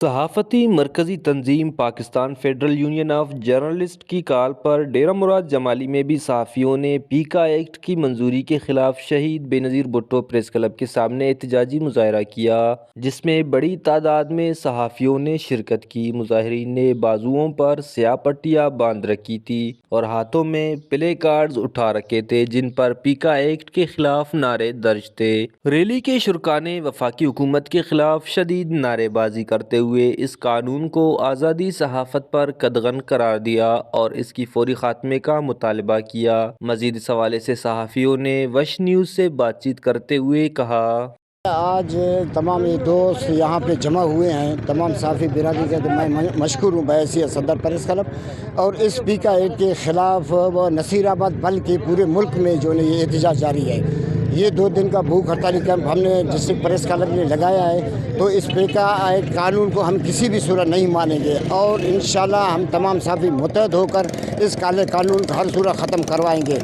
صحافتی مرکزی تنظیم Pakistan federal union of journalist کی کال پر ڈیرہ مراد جمالی میں بھی صحافیوں نے پیکا ایکٹ کی منظوری کے خلاف شہید بے نظیر بھٹو پریس کلب کے سامنے احتجاجی مظاہرہ کیا، جس میں بڑی تعداد میں صحافیوں نے شرکت کی۔ مظاہرین نے بازوؤں پر سیاہ پٹیاں باندھ رکھی تھی اور ہاتھوں میں پلے کارڈز اٹھا رکھے تھے جن پر پیکا ایکٹ کے خلاف نعرے درج تھے۔ ریلی کے شرکاء نے وفاقی حکومت کے خلاف شدید نعرے بازی کرتے ہوئے اس قانون کو آزادی صحافت پر قدغن قرار دیا اور اس کی فوری خاتمے کا مطالبہ کیا۔ مزید اس حوالے سے صحافیوں نے وش نیوز سے بات چیت کرتے ہوئے کہا: آج تمام دوست یہاں پہ جمع ہوئے ہیں، تمام صحافی برادری کا میں مشکور ہوں بحیثیت صدر پریس کلب، اور اس پیکا ایکٹ کے خلاف نصیر آباد بلکہ پورے ملک میں جو ہے یہ احتجاج جاری ہے۔ یہ 2 دن کا بھوک ہڑتالی کیمپ ہم نے ڈسٹرکٹ پریس کلب نے لگایا ہے، تو اس پیکا ایکٹ قانون کو ہم کسی بھی صورت نہیں مانیں گے اور انشاءاللہ ہم تمام صحافی متحد ہو کر اس کالے قانون کو ہر صورت ختم کروائیں گے۔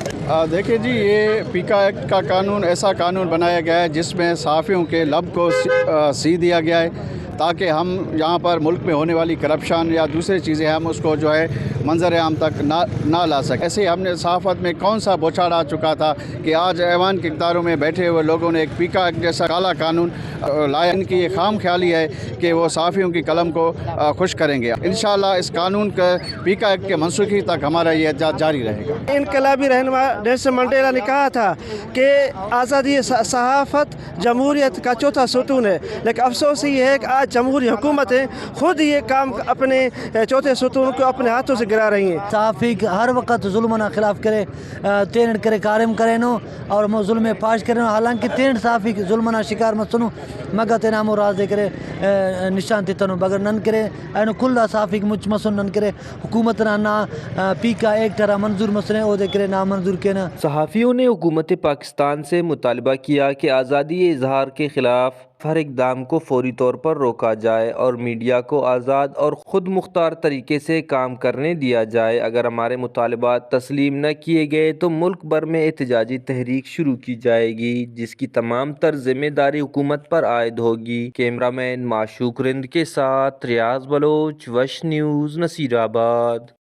دیکھیں جی، یہ پیکا ایکٹ کا قانون ایسا قانون بنایا گیا ہے جس میں صحافیوں کے لب کو سی دیا گیا ہے تاکہ ہم یہاں پر ملک میں ہونے والی کرپشن یا دوسری چیزیں ہم اس کو جو ہے منظر عام تک نہ لا سکیں۔ ایسے ہی ہم نے صحافت میں کون سا بوچھاڑ آ چکا تھا کہ آج ایوان کے اقتداروں میں بیٹھے ہوئے لوگوں نے ایک پیکا ایکٹ جیسا کالا قانون لایا۔ ان کی یہ خام خیالی ہے کہ وہ صحافیوں کی قلم کو خوش کریں گے۔ انشاءاللہ اس قانون کا پیکا ایکٹ کے منسوخی تک ہمارا یہ احتجاج جاری رہے گا۔ انقلابی رہنما نیلسن منڈیلا نے کہا تھا کہ آزادی صحافت جمہوریت کا چوتھا ستون ہے، لیکن افسوس یہ ہے کہ آج جمہوری حکومتیں خود یہ کام اپنے چوتھے ستون کو اپنے ہاتھوں سے گرا رہی ہیں۔ صحافی ہر وقت ظلمنا خلاف کرے تینٹ کرے کارم کرے نو اور ظلم پاش کرے نو، حالانکہ تینٹ صحافی ظلمنا شکار مت سنو مگا تے نامو راز دے کرے نشان تے تنو بگر نن کرے اینو کل صحافی مچ مسن نن کرے حکومت نہ پیکا ایکٹ را منظور مسنے او دے کرے نامنظور کینا۔ صحافیوں نے حکومت پاکستان سے مطالبہ کیا کہ آزادی اظہار کے خلاف ہر اقدام کو فوری طور پر روکا جائے اور میڈیا کو آزاد اور خود مختار طریقے سے کام کرنے دیا جائے۔ اگر ہمارے مطالبات تسلیم نہ کیے گئے تو ملک بھر میں احتجاجی تحریک شروع کی جائے گی جس کی تمام تر ذمہ داری حکومت پر عائد ہوگی۔ کیمرہ مین معشوق رند کے ساتھ ریاض بلوچ، وش نیوز، نصیر آباد۔